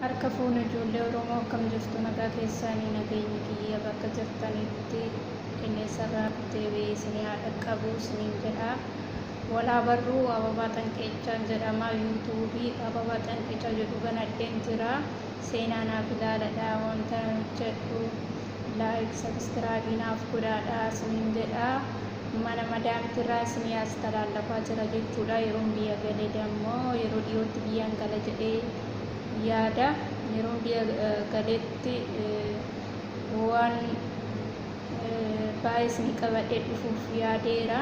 Harka fuuna ijoollee Oromoo akkam jirtu nagaa keessanii nageenyi kiyya bakka jirtanitti qilleensarraa deebi'ee isinii haa dhaqqabu isiniin jedha. Walaa barruu Ababaa Xanqeechaan jedhama. yuutuubii Ababaa Xanqeechaa jedhu banadheen jira. Seenaa naaf ilaaladha wanta jedhu laayik sabskiraabii naaf godhaadha isiniin jedha. Mana madaamtirraa isinii as talaallafaa jira jechuudha. Yeroon biyya galee dammoo yeroo dhiyootti biyyaan gala jedhee yaada. Yeroon biyya galeetti waan baay'ee isinii qabadhee dhufuuf yaadeera.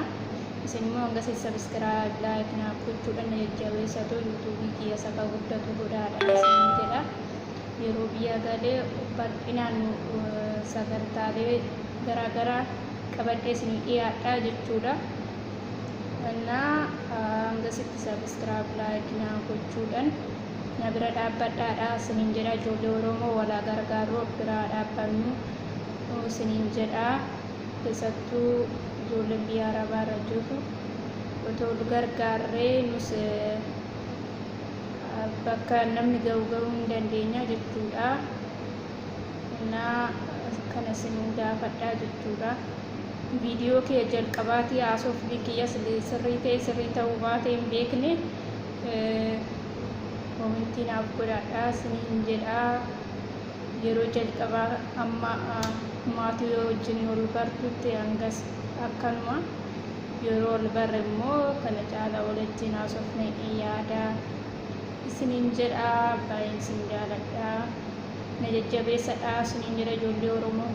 Isin immoo hanga sabskiraayib laayik naaf gochuudhaan na jajjabeessitu yuutuubii kiyya saba guddatu godhaadha isiniin jedha. Yeroo biyya galee bal'inaan sagantaalee garaagaraa qabadhee isinii dhiyaadha jechuudha. Hangasitti sabskiraayib laayik naaf gochuudhaan na bira dhaabbadhaadha isiniin jedha. Ijoollee Oromoo walaa gargaaruu bira dhaabbannu isiniin jedha. Keessattuu ijoollee biyya Arabaa irra jirtu otoo gargaarree nus bakka namni ga'uu hin dandeenya jechuudha. Kana isin gaafadhaa jechuudha. Viidiyoo kee jalqabaatii haasofni kiyya sirrii ta'uu baatee hin beekne komentii naaf godhaadha isiniin jedha. Yeroo jalqabaa amma maatii wajjin ol bartutti hangas akkanuma yeroo ol barre immoo kana caalaa waliin haasofne yaada isiniin jedha. Baay'een isin jaaladha na jajjabeessadha isiniin jedha ijoollee Oromoo.